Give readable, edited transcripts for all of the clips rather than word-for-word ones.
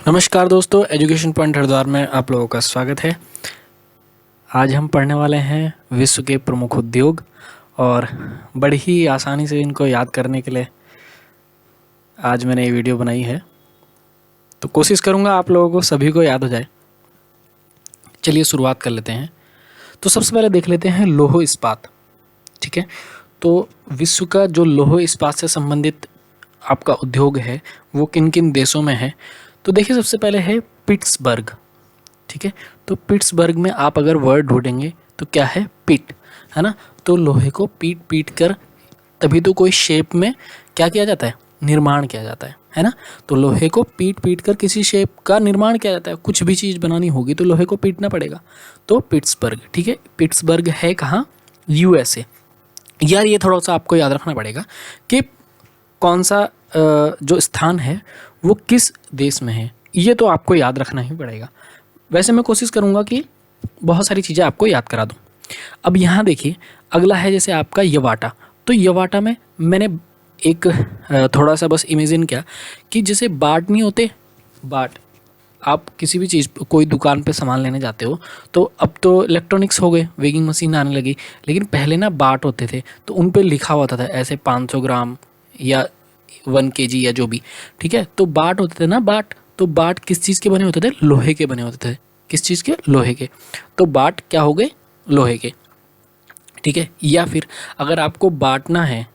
नमस्कार दोस्तों, education point Haridwar में आप लोगों का स्वागत है। आज हम पढ़ने वाले हैं विश्व के प्रमुख उद्योग और बड़ी ही आसानी से इनको याद करने के लिए आज मैंने ये वीडियो बनाई है। तो कोशिश करूँगा आप लोगों को सभी को याद हो जाए। चलिए शुरुआत कर लेते हैं। तो सबसे पहले देख लेते हैं लौह इस्पात। ठीक है, तो विश्व का जो लौह इस्पात से संबंधित आपका उद्योग है वो किन किन देशों में है। तो देखिए, सबसे पहले है पिट्सबर्ग। ठीक है, तो पिट्सबर्ग में आप अगर वर्ड ढूंढेंगे तो क्या है, पिट, है ना। तो लोहे को पीट पीट कर तभी तो कोई शेप में क्या किया जाता है, निर्माण किया जाता है ना। तो लोहे को पीट पीट कर किसी शेप का निर्माण किया जाता है। कुछ भी चीज़ बनानी होगी तो लोहे को पीटना पड़ेगा। तो पिट्सबर्ग, ठीक है, पिट्सबर्ग है कहाँ, यूएसए। यार ये थोड़ा सा आपको याद रखना पड़ेगा कि कौन सा जो स्थान है वो किस देश में है, ये तो आपको याद रखना ही पड़ेगा। वैसे मैं कोशिश करूँगा कि बहुत सारी चीज़ें आपको याद करा दूँ। अब यहाँ देखिए, अगला है जैसे आपका यवाटा। तो यवाटा में मैंने एक थोड़ा सा बस इमेजिन किया कि जैसे बाट नहीं होते, बाट, आप किसी भी चीज़ कोई दुकान पे सामान लेने जाते हो तो अब तो इलेक्ट्रॉनिक्स हो गए, वेगिंग मशीन आने लगी, लेकिन पहले ना बाट होते थे तो उन पे लिखा होता था ऐसे 500 ग्राम या 1 केजी या जो भी। ठीक है, तो बाट होते थे ना, बाट। तो बाट किस चीज़ के बने होते थे, लोहे के बने होते थे। किस चीज़ के, लोहे के। तो बाट क्या हो गए, लोहे के। ठीक है, या फिर अगर आपको बांटना है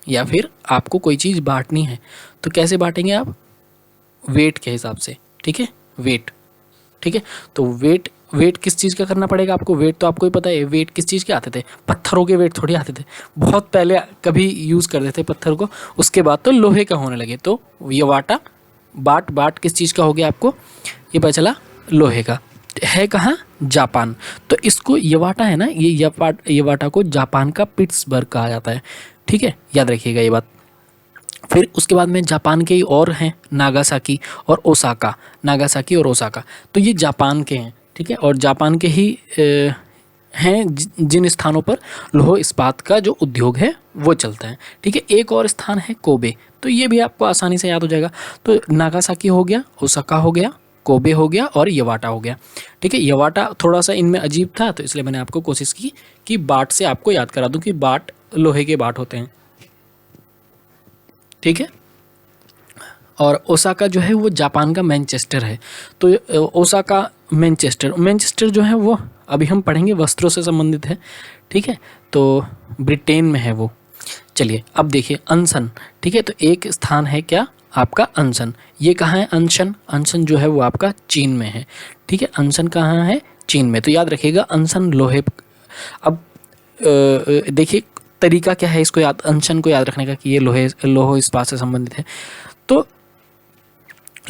या फिर आपको कोई चीज़ बांटनी है तो कैसे बांटेंगे आप, वेट के हिसाब से। ठीक है, वेट। ठीक है, तो वेट, वेट किस चीज़ का करना पड़ेगा आपको, वेट तो आपको ही पता है। वेट किस चीज़ के आते थे, पत्थरों के वेट थोड़ी आते थे। बहुत पहले कभी यूज़ करते थे पत्थर को, उसके बाद तो लोहे का होने लगे। तो ये वाटा, बाट, बाट किस चीज़ का हो गया आपको, ये पता चला लोहे का। है कहाँ, जापान। तो इसको यवाटा है ना, ये यवाटा को जापान का पिट्सबर्ग कहा जाता है। ठीक है, याद रखिएगा ये बात। फिर उसके बाद में जापान के ही और हैं, नागासाकी और ओसाका। नागासाकी और ओसाका तो ये जापान के हैं। ठीक है, और जापान के ही हैं जिन स्थानों पर लौह इस्पात का जो उद्योग है वो चलता है। ठीक है, एक और स्थान है कोबे। तो ये भी आपको आसानी से याद हो जाएगा। तो नागासाकी हो गया, ओसाका हो गया, कोबे हो गया और यवाटा हो गया। ठीक है, यवाटा थोड़ा सा इनमें अजीब था तो इसलिए मैंने आपको कोशिश की कि बाट से आपको याद करा दूं कि बाट, लोहे के बाट होते हैं। ठीक है, और ओसाका जो है वो जापान का मैनचेस्टर है। तो ओसाका, मैनचेस्टर, मैनचेस्टर जो है वो अभी हम पढ़ेंगे वस्त्रों से संबंधित है। ठीक है, तो ब्रिटेन में है वो। चलिए अब देखिए अनशन। ठीक है, तो एक स्थान है क्या आपका, अनशन। ये कहाँ है अनशन, अनशन जो है वो आपका चीन में है। ठीक है, अनशन कहाँ है, चीन में। तो याद रखिएगा अनशन लोहे। अब देखिए तरीका क्या है इसको याद, अनशन को याद रखने का कि ये लौह इस्पात से संबंधित है। तो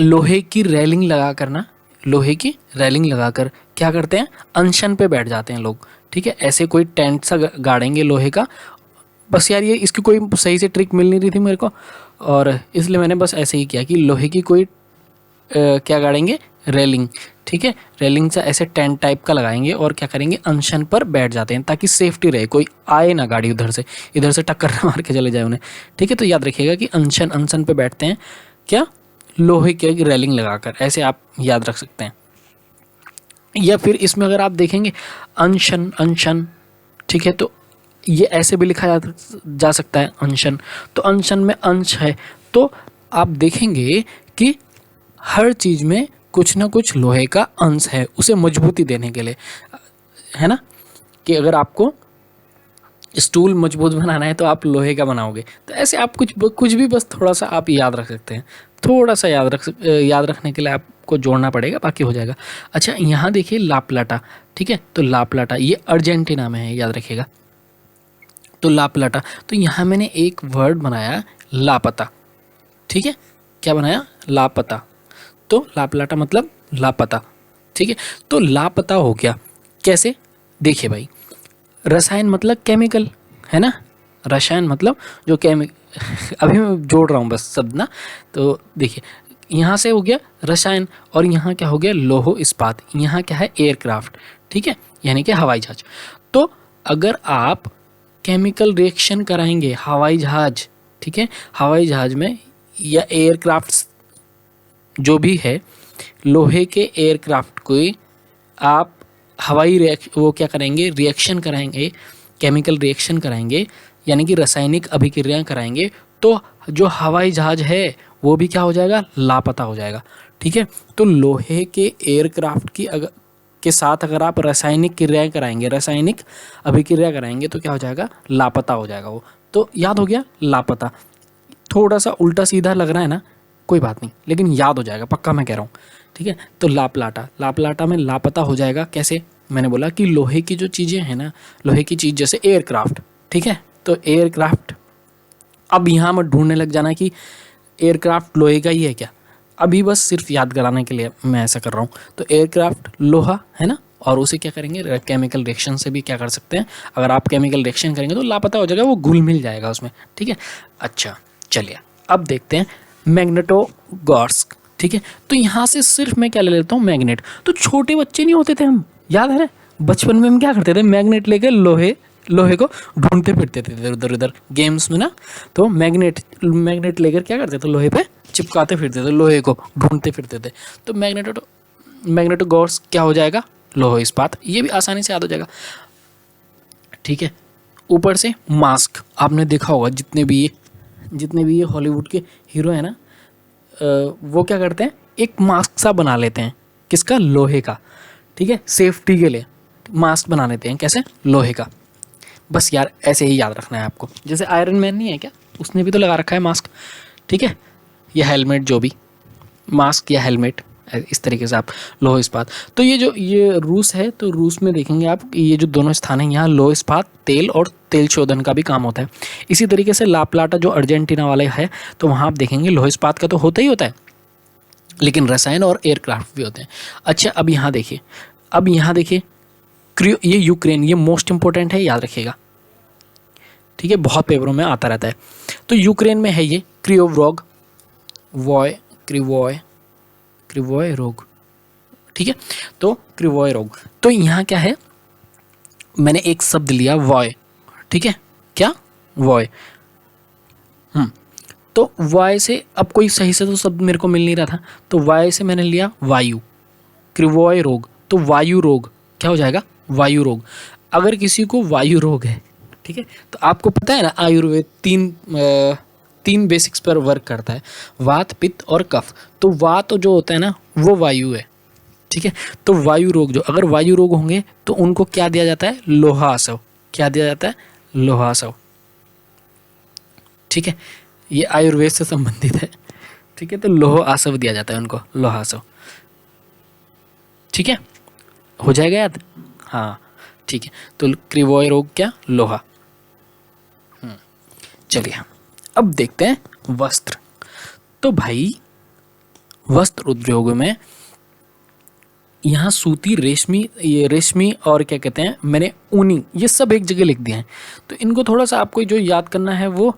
लोहे की रेलिंग लगा कर ना, लोहे की रेलिंग लगाकर क्या करते हैं, अनशन पे बैठ जाते हैं लोग। ठीक है, ऐसे कोई टेंट सा गाड़ेंगे लोहे का। बस यार ये इसकी कोई सही से ट्रिक मिल नहीं रही थी मेरे को, और इसलिए मैंने बस ऐसे ही किया कि लोहे की कोई क्या गाड़ेंगे, रेलिंग। ठीक है, रेलिंग से ऐसे टेंट टाइप का लगाएंगे और क्या करेंगे, अनशन पर बैठ जाते हैं ताकि सेफ्टी रहे, कोई आए ना गाड़ी उधर से, इधर से टक्कर मार के चले जाए उन्हें। ठीक है, तो याद रखिएगा कि अनशन, अनशन पे बैठते हैं क्या, लोहे की रेलिंग लगाकर, ऐसे आप याद रख सकते हैं। या फिर इसमें अगर आप देखेंगे अनशन, अनशन, ठीक है, तो ये ऐसे भी लिखा जा सकता है अनशन। तो अनशन में अंश है, तो आप देखेंगे कि हर चीज़ में कुछ ना कुछ लोहे का अंश है उसे मजबूती देने के लिए, है ना। कि अगर आपको स्टूल मजबूत बनाना है तो आप लोहे का बनाओगे। तो ऐसे आप कुछ भी बस थोड़ा सा आप याद रख सकते हैं। थोड़ा सा याद रखने के लिए आपको जोड़ना पड़ेगा, बाकी हो जाएगा। अच्छा यहाँ देखिए लाप्लाटा। ठीक है, तो लाप्लाटा ये अर्जेंटीना में है, याद रखिएगा। तो लाप्लाटा, तो यहाँ मैंने एक वर्ड बनाया लापता। ठीक है, क्या बनाया, लापता। तो लाप्लाटा मतलब लापता। ठीक है, तो लापता हो गया कैसे, देखिए भाई, रसायन मतलब केमिकल, है ना। रसायन मतलब जो अभी मैं जोड़ रहा हूँ बस शब्द ना। तो देखिए यहाँ से हो गया रसायन, और यहाँ क्या हो गया, लौह इस्पात। यहाँ क्या है, एयरक्राफ्ट। ठीक है, यानी कि हवाई जहाज। तो अगर आप केमिकल रिएक्शन कराएंगे हवाई जहाज, ठीक है, हवाई जहाज में या एयरक्राफ्ट जो भी है, लोहे के एयरक्राफ्ट को आप हवाई वो क्या करेंगे, रिएक्शन कराएंगे, केमिकल रिएक्शन कराएंगे, यानी कि रासायनिक अभिक्रियाएं कराएंगे, तो जो हवाई जहाज है वो भी क्या हो जाएगा, लापता हो जाएगा। ठीक है, तो लोहे के एयरक्राफ्ट के साथ अगर आप रासायनिक क्रियाएं कराएंगे, रासायनिक अभिक्रिया कराएंगे, तो क्या हो जाएगा, लापता हो जाएगा वो। तो याद हो गया लापता। थोड़ा सा उल्टा सीधा लग रहा है ना, कोई बात नहीं, लेकिन याद हो जाएगा, पक्का मैं कह रहा हूँ। ठीक है, तो लापलाटा में लापता हो जाएगा। कैसे, मैंने बोला कि लोहे की जो चीज़ें हैं ना, लोहे की चीज़ जैसे एयरक्राफ्ट, ठीक है, तो एयरक्राफ्ट, अब यहाँ मत ढूंढने लग जाना कि एयरक्राफ्ट लोहे का ही है क्या, अभी बस सिर्फ याद कराने के लिए मैं ऐसा कर रहा हूँ। तो एयरक्राफ्ट लोहा है ना, और उसे क्या करेंगे, केमिकल रिएक्शन से भी क्या कर सकते हैं, अगर आप केमिकल रिएक्शन करेंगे तो लापता हो जाएगा, वो घुल मिल जाएगा उसमें। ठीक है, अच्छा चलिए अब देखते हैं मैग्नेटोगॉर्स्क। ठीक है, तो यहाँ से सिर्फ मैं क्या ले लेता हूँ, मैग्नेट। तो छोटे बच्चे नहीं होते थे हम, याद है ना, बचपन में हम क्या करते थे, मैग्नेट लेके लोहे को ढूंढते फिरते थे इधर उधर गेम्स में ना। तो मैग्नेट लेकर क्या करते थे, लोहे पे चिपकाते फिरते थे, लोहे को ढूंढते फिरते थे। तो मैग्नेटोगॉर्स्क क्या हो जाएगा, लोह इस्पात। ये भी आसानी से याद हो जाएगा। ठीक है, ऊपर से मास्क, आपने देखा होगा जितने भी ये हॉलीवुड के हीरो हैं ना, वो क्या करते हैं, एक मास्क सा बना लेते हैं, किसका, लोहे का। ठीक है, सेफ्टी के लिए मास्क बना लेते हैं, कैसे, लोहे का। बस यार ऐसे ही याद रखना है आपको, जैसे आयरन मैन नहीं है क्या, उसने भी तो लगा रखा है मास्क। ठीक है, या हेलमेट, जो भी मास्क या हेलमेट, इस तरीके से आप लौह इस्पात। तो ये रूस है, तो रूस में देखेंगे आप, ये जो दोनों स्थान हैं, यहाँ लौह इस्पात, तेल और तेल शोधन का भी काम होता है। इसी तरीके से ला प्लाटा जो अर्जेंटीना वाले है, तो वहाँ आप देखेंगे लौह इस्पात का तो होता ही होता है, लेकिन रसायन और एयरक्राफ्ट भी होते हैं। अच्छा, अब यहाँ देखिए ये यूक्रेन, ये मोस्ट इंपॉर्टेंट है, याद रखिएगा। ठीक है, बहुत पेपरों में आता रहता है। तो यूक्रेन में है ये क्रिवोय रोग। ठीक है, तो क्रिवोय रोग, तो यहाँ क्या है, मैंने एक शब्द लिया वॉय। ठीक है, क्या, वॉय। तो वाय से, अब कोई सही से तो शब्द मेरे को मिल नहीं रहा था, तो वाय से मैंने लिया वायु, क्रिवोय रोग, तो वायु रोग क्या हो जाएगा, वायु रोग। अगर किसी को वायु रोग है, ठीक है, तो आपको पता है ना, आयुर्वेद तीन बेसिक्स पर वर्क करता है, वात, पित्त और कफ। तो वात जो होता है ना, वो वायु है। ठीक है, तो वायु रोग जो, अगर वायु रोग होंगे तो उनको क्या दिया जाता है, लोहासव। क्या दिया जाता है, लोहासव। ठीक है, ये आयुर्वेद से संबंधित है। ठीक है, तो लोह आसव दिया जाता है उनको, लोहासव। ठीक है, हो जाएगा याद, हाँ ठीक है। तो क्रिवोय रोग क्या, लोहा। चलिए अब देखते हैं वस्त्र। तो भाई वस्त्र उद्योग में यहाँ सूती, रेशमी और क्या कहते हैं, मैंने ऊनी, ये सब एक जगह लिख दिए हैं। तो इनको थोड़ा सा आपको जो याद करना है वो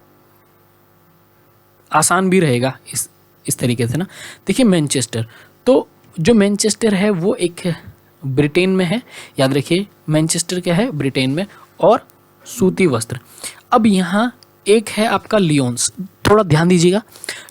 आसान भी रहेगा इस तरीके से ना। देखिए मैनचेस्टर, तो जो मैनचेस्टर है वो एक ब्रिटेन में है, याद रखिए मैनचेस्टर क्या है, ब्रिटेन में, और सूती वस्त्र। अब यहाँ एक है आपका लियोन्स, थोड़ा ध्यान दीजिएगा,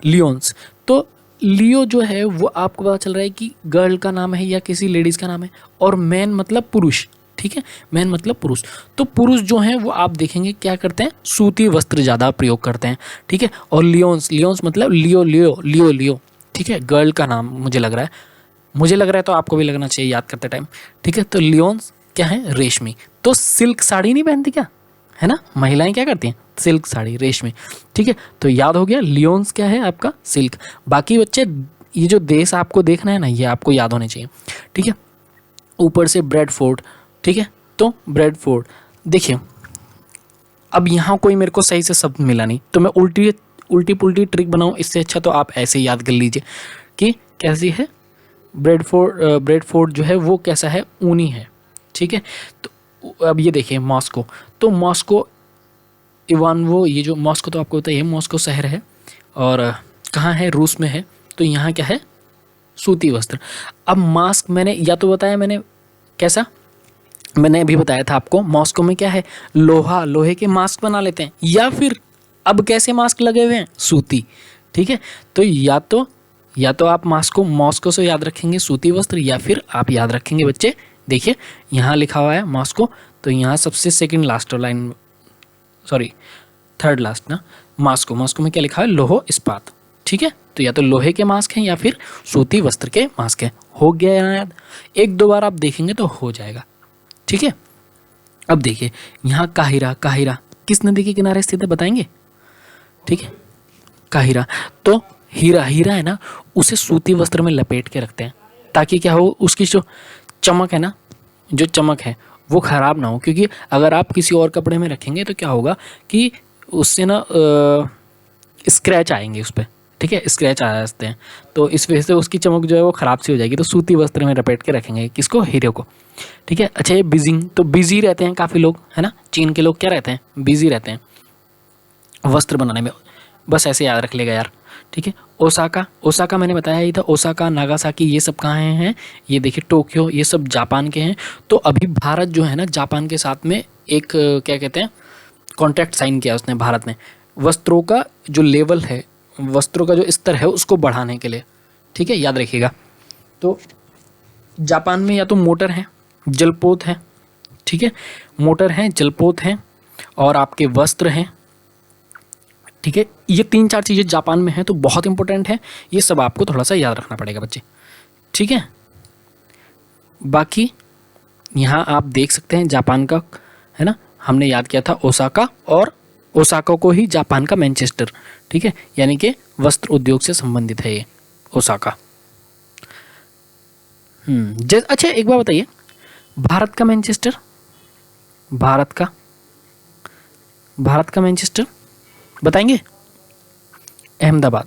लियोन्स। तो लियो जो है वो आपको पता चल रहा है कि गर्ल का नाम है या किसी लेडीज़ का नाम है, और मैन मतलब पुरुष। ठीक है, मैन मतलब पुरुष। तो पुरुष जो हैं वो आप देखेंगे क्या करते हैं, सूती वस्त्र ज़्यादा प्रयोग करते हैं। ठीक है, और लियोन्स मतलब लियो। ठीक है, गर्ल का नाम मुझे लग रहा है तो आपको भी लगना चाहिए याद करते टाइम। ठीक है, तो लियोन्स क्या है, रेशमी। तो सिल्क साड़ी नहीं पहनती क्या, है ना, महिलाएं क्या करती हैं, सिल्क साड़ी, रेशमी। ठीक है, तो याद हो गया, लियोन्स क्या है आपका, सिल्क। बाकी बच्चे ये जो देश आपको देखना है ना, ये आपको याद होने चाहिए। ठीक है, ऊपर से ब्रेडफोर्ड। ठीक है, तो ब्रेडफोर्ड, देखिए अब यहाँ कोई मेरे को सही से शब्द मिला नहीं, तो मैं उल्टी पुल्टी ट्रिक बनाऊँ, इससे अच्छा तो आप ऐसे ही याद कर लीजिए कि कैसी है ब्रेडफोर्ड जो है वो कैसा है, ऊनी है। ठीक है, तो अब ये देखिए मॉस्को, तो मॉस्को इवानवो, ये जो मॉस्को तो आपको पता ही है, मॉस्को शहर है और कहाँ है, रूस में है। तो यहाँ क्या है, सूती वस्त्र। अब मास्क मैंने या तो बताया, मैंने कैसा, मैंने अभी बताया था आपको, मॉस्को में क्या है, लोहे के मास्क बना लेते हैं, या फिर अब कैसे मास्क लगे हुए हैं, सूती। ठीक है, तो या तो या तो आप मॉस्को से याद रखेंगे सूती वस्त्र, या फिर आप याद रखेंगे बच्चे, देखिए यहाँ लिखा हुआ है मॉस्को, तो यहाँ सबसे second last line, sorry third last ना, मॉस्को, मॉस्को में क्या लिखा है, लौह इस्पात। ठीक है, तो या तो लोहे के मास्क हैं या फिर सूती वस्त्र के मास्क हैं। हो गया याद, एक दो बार आप देखेंगे तो हो जाएगा। ठीक है, अब देखिए यहाँ काहिरा, काहिरा किस नदी के किनारे स्थित है बताएंगे? ठीक है, काहिरा, तो हीरा, हीरा है ना, उसे सूती वस्त्र में लपेट के रखते हैं ताकि क्या हो, उसकी जो चमक है ना, जो चमक है वो ख़राब ना हो, क्योंकि अगर आप किसी और कपड़े में रखेंगे तो क्या होगा कि उससे ना स्क्रैच आएंगे उस पर। ठीक है, स्क्रैच आ जाते हैं, तो इस वजह से उसकी चमक जो है वो ख़राब सी हो जाएगी। तो सूती वस्त्र में लपेट के रखेंगे किसको, हीरे को। ठीक है, अच्छा ये बीजिंग, तो बिजी रहते हैं काफ़ी लोग, है ना, चीन के लोग क्या रहते हैं, बिजी रहते हैं वस्त्र बनाने में, बस ऐसे याद रख लेगा यार। ठीक है, ओसाका, ओसाका मैंने बताया ही था, ओसाका, नागासाकी ये सब कहाँ हैं, ये देखिए टोक्यो, ये सब जापान के हैं। तो अभी भारत जो है ना जापान के साथ में एक क्या कहते हैं, कॉन्ट्रैक्ट साइन किया उसने, भारत ने, वस्त्रों का जो लेवल है, वस्त्रों का जो स्तर है उसको बढ़ाने के लिए। ठीक है, याद रखिएगा। तो जापान में या तो मोटर है, जलपोत है, ठीक है, मोटर हैं, जलपोत हैं, और आपके वस्त्र हैं। ठीक है, ये तीन चार चीज़ें जापान में हैं, तो बहुत इंपॉर्टेंट है, ये सब आपको थोड़ा सा याद रखना पड़ेगा बच्चे। ठीक है, बाकी यहाँ आप देख सकते हैं जापान का, है ना, हमने याद किया था ओसाका, और ओसाका को ही जापान का मैनचेस्टर। ठीक है, यानी कि वस्त्र उद्योग से संबंधित है ये ओसाका। अच्छा एक बार बताइए, भारत का मैनचेस्टर, भारत का मैनचेस्टर बताएंगे? अहमदाबाद।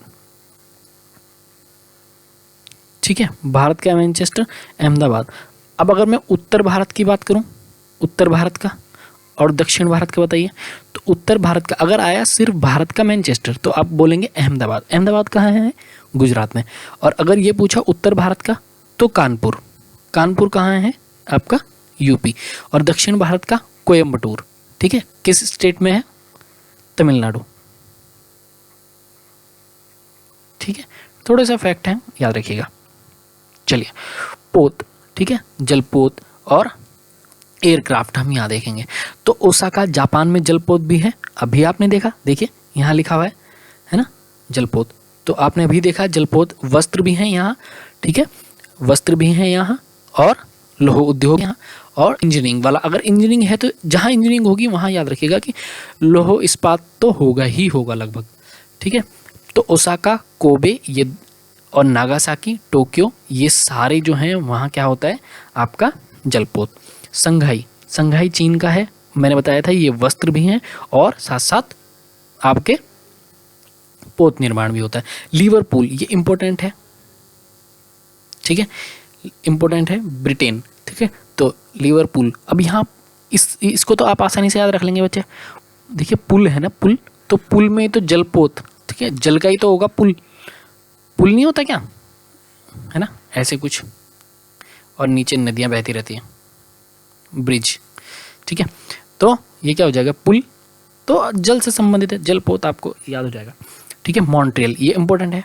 ठीक है, भारत का मैनचेस्टर अहमदाबाद। अब अगर मैं उत्तर भारत की बात करूं, उत्तर भारत का और दक्षिण भारत का बताइए। तो उत्तर भारत का अगर आया सिर्फ भारत का मैनचेस्टर तो आप बोलेंगे अहमदाबाद। अहमदाबाद कहाँ है? गुजरात में। और अगर ये पूछा उत्तर भारत का तो कानपुर। कानपुर कहाँ है? आपका यूपी। और दक्षिण भारत का कोयम्बटूर। ठीक है, किस स्टेट में है? तमिलनाडु। ठीक है, थोड़े सा फैक्ट हैं, याद रखिएगा। चलिए, पोत, ठीक है, जलपोत और एयरक्राफ्ट हम यहाँ देखेंगे। तो ओसाका जापान में जलपोत भी है, अभी आपने देखा, देखिए यहाँ लिखा हुआ है ना, जलपोत। तो आपने अभी देखा जलपोत। वस्त्र भी हैं यहाँ, ठीक है, वस्त्र भी हैं यहाँ, और लौह उद्योग यहाँ, और इंजीनियरिंग वाला। अगर इंजीनियरिंग है तो जहाँ इंजीनियरिंग होगी वहाँ याद रखिएगा कि लौह इस्पात तो होगा ही होगा लगभग। ठीक है, तो ओसाका, कोबे ये और नागासाकी, टोक्यो, ये सारे जो हैं वहाँ क्या होता है आपका जलपोत। संघाई, संघाई चीन का है, मैंने बताया था, ये वस्त्र भी हैं और साथ साथ आपके पोत निर्माण भी होता है। लिवरपूल, ये इंपॉर्टेंट है, ठीक है, इंपॉर्टेंट है, ब्रिटेन। ठीक है, तो लिवरपूल। अब यहाँ इसको तो आप आसानी से याद रख लेंगे बच्चे। देखिए पुल है ना, पुल, तो पुल में तो जलपोत, ठीक है, जल का ही तो होगा पुल। पुल नहीं होता क्या, है ना, ऐसे कुछ, और नीचे नदियाँ बहती रहती हैं, ब्रिज। ठीक है, तो ये क्या हो जाएगा, पुल, तो जल से संबंधित है, जलपोत आपको याद हो जाएगा। ठीक है, मॉन्ट्रियल, ये इंपॉर्टेंट है,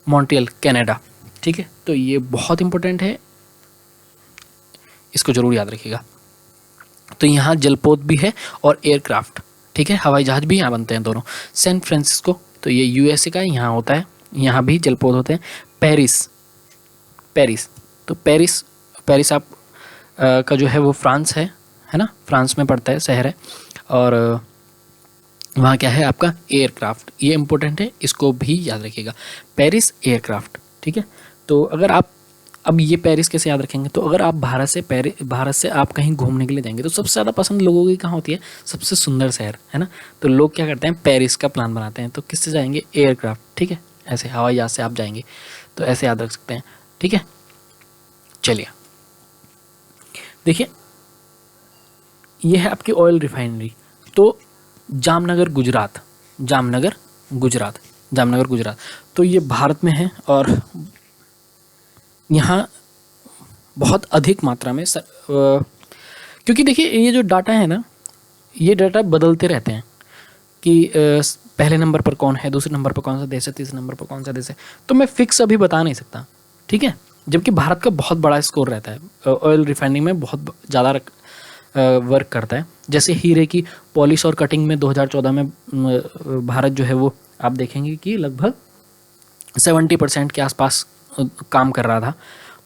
मॉन्ट्रियल कनाडा। ठीक है, तो ये बहुत इंपॉर्टेंट है, इसको जरूर याद रखिएगा। तो यहाँ जलपोत भी है और एयरक्राफ्ट, ठीक है, हवाई जहाज भी यहाँ बनते हैं दोनों। सैन फ्रांसिस्को, तो ये यूएसए का यहाँ होता है, यहाँ भी जलपोत होते हैं। पेरिस, पेरिस, तो पेरिस, पेरिस आप का जो है वो फ्रांस है ना, फ्रांस में पड़ता है, शहर है। और वहाँ क्या है आपका एयरक्राफ्ट, ये इंपॉर्टेंट है, इसको भी याद रखिएगा, पेरिस एयरक्राफ्ट। ठीक है, तो अगर आप अब ये पेरिस कैसे याद रखेंगे, तो अगर आप भारत से आप कहीं घूमने के लिए जाएंगे तो सबसे ज़्यादा पसंद लोगों की कहाँ होती है, सबसे सुंदर शहर, है ना, तो लोग क्या करते हैं, पेरिस का प्लान बनाते हैं। तो किससे जाएंगे, एयरक्राफ्ट। ठीक है, ऐसे हवाई जहाज से आप जाएंगे, तो ऐसे याद रख सकते हैं। ठीक है, चलिए देखिए, ये है आपकी ऑयल रिफाइनरी। तो जामनगर गुजरात, जामनगर गुजरात, जामनगर गुजरात, तो ये भारत में है और यहाँ बहुत अधिक मात्रा में क्योंकि देखिए ये जो डाटा है ना, ये डाटा बदलते रहते हैं कि पहले नंबर पर कौन है, दूसरे नंबर पर कौन सा देश है, तीसरे नंबर पर कौन सा देश है, तो मैं फिक्स अभी बता नहीं सकता, ठीक है। जबकि भारत का बहुत बड़ा स्कोर रहता है, ऑयल रिफाइनिंग में बहुत ज़्यादा वर्क करता है। जैसे हीरे की पॉलिश और कटिंग में 2014 में भारत जो है वो आप देखेंगे कि लगभग 70% के आसपास काम कर रहा था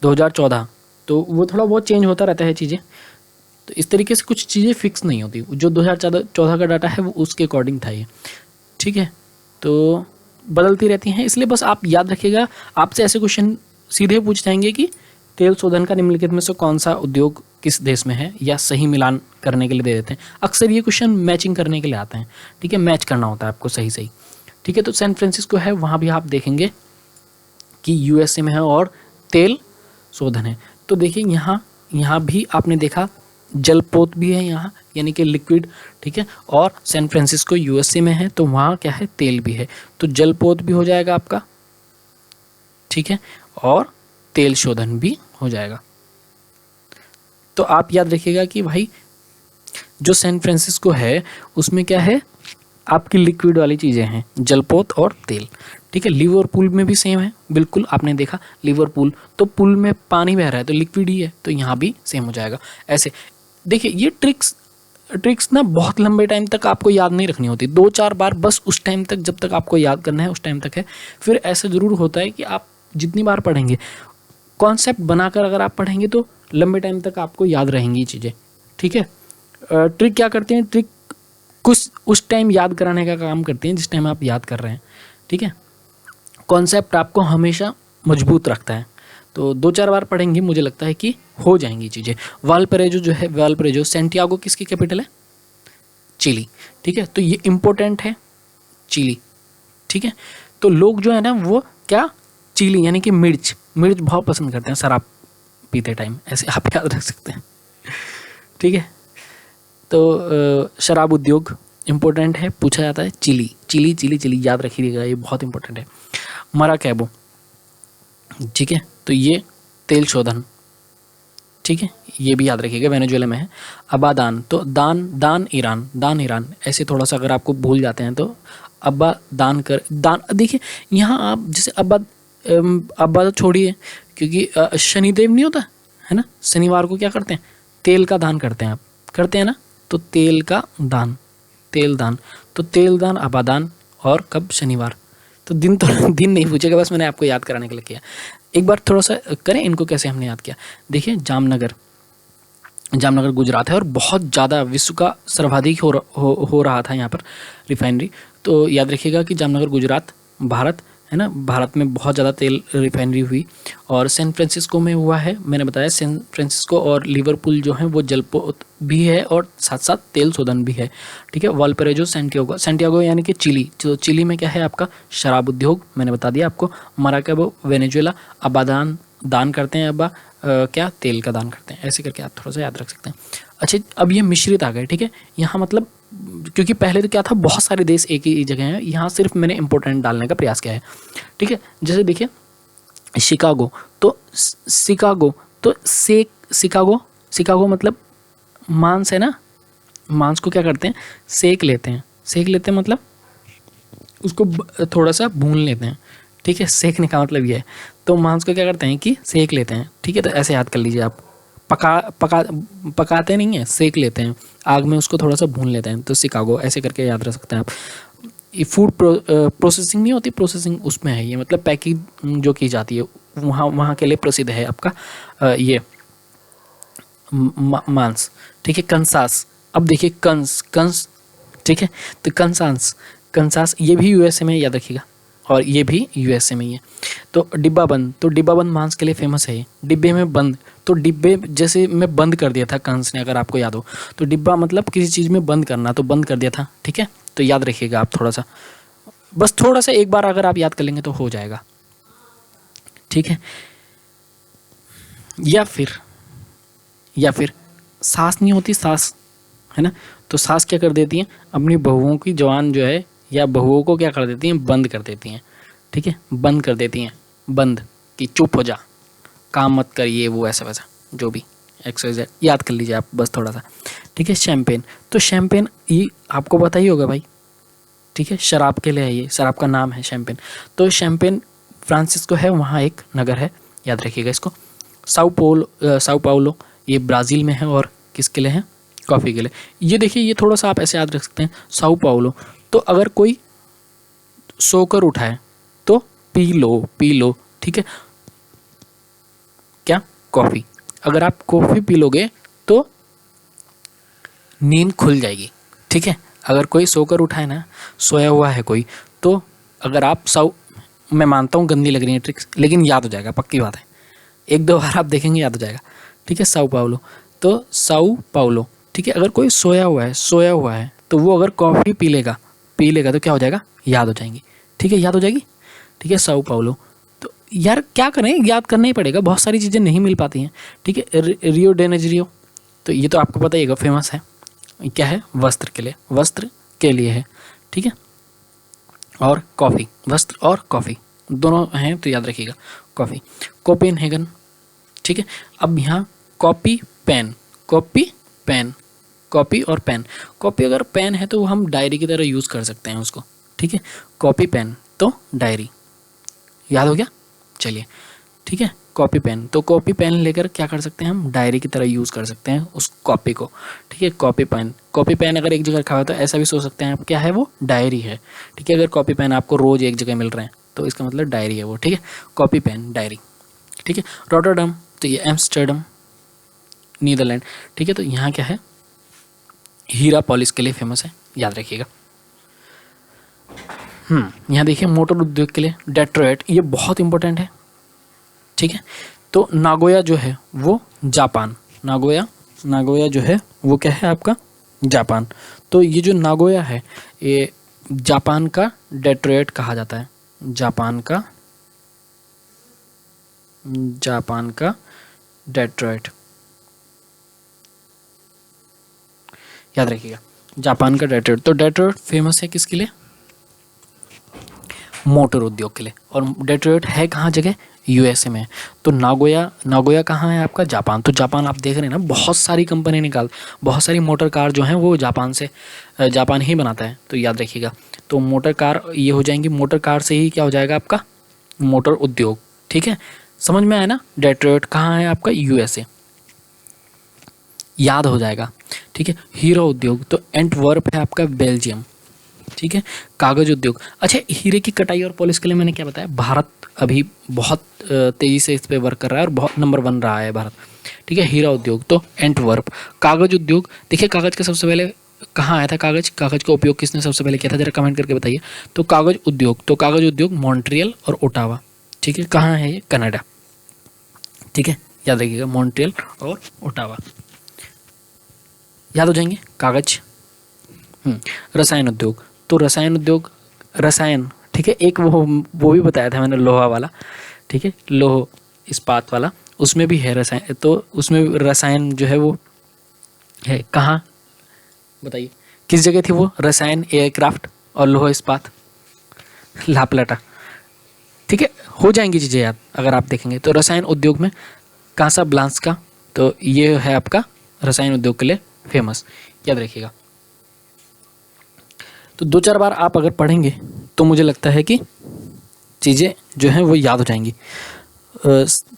2014। तो वो थोड़ा बहुत चेंज होता रहता है चीज़ें, तो इस तरीके से कुछ चीज़ें फिक्स नहीं होती। जो 2014 का डाटा है वो उसके अकॉर्डिंग था ये, ठीक है। तो बदलती रहती हैं, इसलिए बस आप याद रखिएगा, आपसे ऐसे क्वेश्चन सीधे पूछ जाएंगे कि तेल शोधन का निम्नलिखित में से कौन सा उद्योग किस देश में है, या सही मिलान करने के लिए दे देते हैं। अक्सर ये क्वेश्चन मैचिंग करने के लिए आते हैं, ठीक है, मैच करना होता है आपको सही सही, ठीक है। तो सैन फ्रांसिस्को है, वहाँ भी आप देखेंगे कि यूएसए में है और तेल शोधन है। तो देखिए यहाँ भी आपने देखा जलपोत भी है यहाँ, यानी कि लिक्विड, ठीक है। और सैन फ्रांसिस्को यूएसए में है तो वहाँ क्या है, तेल भी है, तो जलपोत भी हो जाएगा आपका, ठीक है, और तेल शोधन भी हो जाएगा। तो आप याद रखिएगा कि भाई जो सैन फ्रांसिस्को है उसमें क्या है, आपकी लिक्विड वाली चीज़ें हैं, जलपोत और तेल, ठीक है। लिवरपूल में भी सेम है, बिल्कुल आपने देखा लिवरपूल, तो पुल में पानी बह रहा है तो लिक्विड ही है, तो यहाँ भी सेम हो जाएगा। ऐसे देखिए, ये ट्रिक्स ना बहुत लंबे टाइम तक आपको याद नहीं रखनी होती, 2-4 बार बस उस टाइम तक, जब तक आपको याद करना है उस टाइम तक है। फिर ऐसा ज़रूर होता है कि आप जितनी बार पढ़ेंगे, कॉन्सेप्ट बनाकर अगर आप पढ़ेंगे तो लंबे टाइम तक आपको याद रहेंगी चीज़ें, ठीक है। ट्रिक क्या करते हैं, ट्रिक कुछ उस टाइम याद कराने का काम करते हैं जिस टाइम आप याद कर रहे हैं, ठीक है। कॉन्सेप्ट आपको हमेशा मजबूत रखता है, तो 2-4 बार पढ़ेंगे, मुझे लगता है कि हो जाएंगी चीज़ें। वालपरेजो जो है, वालपरेजो सैंटियागो किसकी कैपिटल है, चिली, ठीक है। तो ये इम्पोर्टेंट है, चिली, ठीक है। तो लोग जो है ना वो क्या, चिली यानी कि मिर्च बहुत पसंद करते हैं शराब पीते टाइम, ऐसे आप याद रख सकते हैं, ठीक है। तो शराब उद्योग इम्पोर्टेंट है, पूछा जाता है, चिली याद रखिएगा, ये बहुत इंपॉर्टेंट है। मराकैबो, ठीक है, तो ये तेल शोधन, ठीक है, ये भी याद रखिएगा, वेनेजुएला में है। अबादान, तो दान ईरान, ऐसे थोड़ा सा अगर आपको भूल जाते हैं तो अब्बा दान कर, दान देखिए यहाँ आप जैसे अब्बा तो छोड़िए, क्योंकि शनिदेव नहीं होता है ना, शनिवार को क्या करते हैं, तेल का दान करते हैं, आप करते हैं ना, तो तेल का दान, तेल दान, तो तेल दान, अबादान, और कब, शनिवार। तो दिन नहीं पूछेगा, बस मैंने आपको याद कराने के लिए किया। एक बार थोड़ा सा करें इनको, कैसे हमने याद किया। देखिए जामनगर गुजरात है, और बहुत ज़्यादा विश्व का सर्वाधिक हो रहा था यहाँ पर रिफाइनरी। तो याद रखिएगा कि जामनगर गुजरात, भारत है ना, भारत में बहुत ज़्यादा तेल रिफाइनरी हुई। और सैन फ्रांसिस्को में हुआ है, मैंने बताया सैन फ्रांसिस्को और लिवरपूल जो है वो जलपोत भी है और साथ साथ तेल शोधन भी है, ठीक है। वालपरेजो सैंटियागो यानी कि चिली, तो चिली में क्या है आपका, शराब उद्योग, मैंने बता दिया आपको। मराकैबो वेनेजुएला, अबादान दान करते हैं, अब्बा क्या, तेल का दान करते हैं, ऐसे करके आप थोड़ा सा याद रख सकते हैं। अच्छा, अब ये मिश्रित आ गए, ठीक है। यहाँ मतलब क्योंकि पहले तो क्या था, बहुत सारे देश एक ही जगह हैं, यहाँ सिर्फ मैंने इंपॉर्टेंट डालने का प्रयास किया है, ठीक है। जैसे देखिए शिकागो, तो शिकागो मतलब मांस है ना, मांस को क्या करते हैं, सेक लेते हैं मतलब उसको थोड़ा सा भून लेते हैं, ठीक है। सेकने का मतलब ये है, तो मांस को क्या करते हैं कि सेक लेते हैं, ठीक है। तो ऐसे याद कर लीजिए आप, पकाते नहीं है, सेक लेते हैं आग में, उसको थोड़ा सा भून लेते हैं, तो शिकागो ऐसे करके याद रख सकते हैं आप। ये फूड प्रोसेसिंग नहीं होती, प्रोसेसिंग उसमें है ये, मतलब पैकिंग जो की जाती है वहाँ के लिए प्रसिद्ध है आपका ये मांस, ठीक है। कंसास, अब देखिए कंस, ठीक है, तो कंसास ये भी यूएसए में, याद रखिएगा, और ये भी यूएसए में ही है। तो डिब्बा बंद मांस के लिए फेमस है ये, डिब्बे में बंद, तो डिब्बे जैसे मैं बंद कर दिया था कंस ने, अगर आपको याद हो, तो डिब्बा मतलब किसी चीज़ में बंद करना, तो बंद कर दिया था, ठीक है। तो याद रखिएगा आप थोड़ा सा, बस थोड़ा सा एक बार अगर आप याद कर लेंगे तो हो जाएगा, ठीक है। या फिर सास नहीं होती, सास है ना, तो सास क्या कर देती हैं, अपनी बहुओं की जवान जो है या बहुओं को क्या कर देती हैं, बंद कर देती हैं, ठीक है, बंद कर देती हैं, बंद कि चुप हो जा, काम मत कर, ये वो ऐसा वैसा जो भी एक्सरसाइज याद कर लीजिए आप बस थोड़ा सा, ठीक है। शैम्पेन, तो शैम्पेन ये आपको पता ही होगा भाई, ठीक है, शराब के लिए है, ये शराब का नाम है शैम्पेन। तो शैम्पेन फ्रांसिस्को है, वहाँ एक नगर है, याद रखिएगा इसको। साओ पाउलो ये ब्राज़ील में है, और किसके लिए है? कॉफ़ी के लिए। ये देखिए, ये थोड़ा सा आप ऐसे याद रख सकते हैं, साओ पाउलो। तो अगर कोई सोकर उठाए तो पी लो, ठीक है, क्या? कॉफ़ी। अगर आप कॉफ़ी पी लोगे तो नींद खुल जाएगी, ठीक है। अगर कोई सोकर उठाए ना, सोया हुआ है कोई, तो अगर आप मैं मानता हूँ गंदी लग रही है ट्रिक्स, लेकिन याद हो जाएगा, पक्की बात है, एक दो बार आप देखेंगे याद हो जाएगा, ठीक है। साओ पाउलो, तो साओ पाउलो, ठीक है। अगर कोई सोया हुआ है तो वो अगर कॉफ़ी पी लेगा तो क्या हो जाएगा? याद हो जाएंगी, ठीक है, याद हो जाएगी, ठीक है। Sao Paulo. तो यार क्या करें, याद करना ही पड़ेगा, बहुत सारी चीज़ें नहीं मिल पाती हैं, ठीक है। रियो डे नेजरियो, तो ये तो आपको पता ही है, फेमस है, क्या है? वस्त्र के लिए है, ठीक है। और कॉफ़ी, वस्त्र और कॉफ़ी दोनों हैं, तो याद रखिएगा कॉफ़ी। कोपेनहेगन, ठीक है। अब यहाँ कॉपी और पेन। कॉपी अगर पेन है तो हम डायरी की तरह यूज़ कर सकते हैं उसको, ठीक है। कॉपी पेन तो डायरी, याद हो गया? चलिए, ठीक है। कॉपी पेन, तो कॉपी पेन लेकर क्या कर सकते हैं हम? डायरी की तरह यूज़ कर सकते हैं उस कॉपी को, ठीक है। कॉपी पेन अगर एक जगह रखा हुआ है तो ऐसा भी सोच सकते हैं आप, क्या है वो? डायरी है, ठीक है। अगर कॉपी पेन आपको रोज़ एक जगह मिल रहे हैं तो इसका मतलब डायरी है वो, ठीक है। कॉपी पेन डायरी, ठीक है। रॉटरडम, तो ये एम्स्टर्डम नीदरलैंड, ठीक है। तो यहाँ क्या है? हीरा पॉलिश के लिए फेमस है, याद रखिएगा। यहाँ देखिए मोटर उद्योग के लिए डेट्रॉयट, ये बहुत इंपॉर्टेंट है, ठीक है। तो नागोया जो है वो जापान, नागोया जो है वो क्या है आपका? जापान। तो ये जो नागोया है ये जापान का डेट्रॉयट कहा जाता है, जापान का डेट्रॉयट, याद रखिएगा, जापान का डेट्रॉयट। तो डेट्रॉयट फेमस है किसके लिए? मोटर उद्योग के लिए। और डेट्रॉयट है कहाँ जगह? यूएसए में। तो नागोया कहाँ है आपका? जापान। तो जापान आप देख रहे हैं ना, बहुत सारी कंपनी बहुत सारी मोटर कार जो हैं वो जापान ही बनाता है, तो याद रखिएगा। तो मोटर कार ये हो जाएंगी, मोटर कार से ही क्या हो जाएगा आपका? मोटर उद्योग, ठीक है। समझ में आया ना? डेट्रॉयट कहाँ है आपका? यूएसए, याद हो जाएगा, ठीक है। हीरो उद्योग, तो एंटवर्प है आपका बेल्जियम, ठीक है। कागज उद्योग, अच्छा, हीरे की कटाई और पॉलिश के लिए मैंने क्या बताया? भारत अभी बहुत तेज़ी से इस पे वर्क कर रहा है और बहुत नंबर 1 रहा है भारत, ठीक है। हीरा उद्योग तो एंटवर्प। कागज उद्योग, देखिए कागज का सबसे पहले कहाँ आया था? कागज का उपयोग किसने सबसे पहले किया था? जरा कमेंट करके बताइए। तो कागज उद्योग मॉन्ट्रियल और ओटावा, ठीक है। कहाँ है ये? कनाडा, ठीक है, याद रखिएगा, मॉन्ट्रियल और ओटावा, याद हो जाएंगे। कागज। रसायन उद्योग, तो रसायन, ठीक है। एक वो भी बताया था मैंने, लोहा वाला, ठीक है, लोह इस्पात वाला, उसमें भी है रसायन। तो उसमें रसायन जो है वो है कहाँ, बताइए किस जगह थी वो? रसायन एयरक्राफ्ट और लोह इस्पात लापलाटा, ठीक है। हो जाएंगी चीज़ें याद अगर आप देखेंगे। तो रसायन उद्योग में कासाब्लांका, तो ये है आपका रसायन उद्योग के लिए फेमस, याद रखिएगा। तो 2-4 बार आप अगर पढ़ेंगे तो मुझे लगता है कि चीज़ें जो हैं वो याद हो जाएंगी।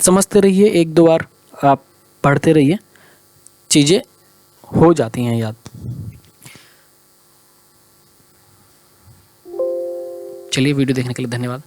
समझते रहिए, 1-2 बार आप पढ़ते रहिए, चीज़ें हो जाती हैं याद। चलिए, वीडियो देखने के लिए धन्यवाद।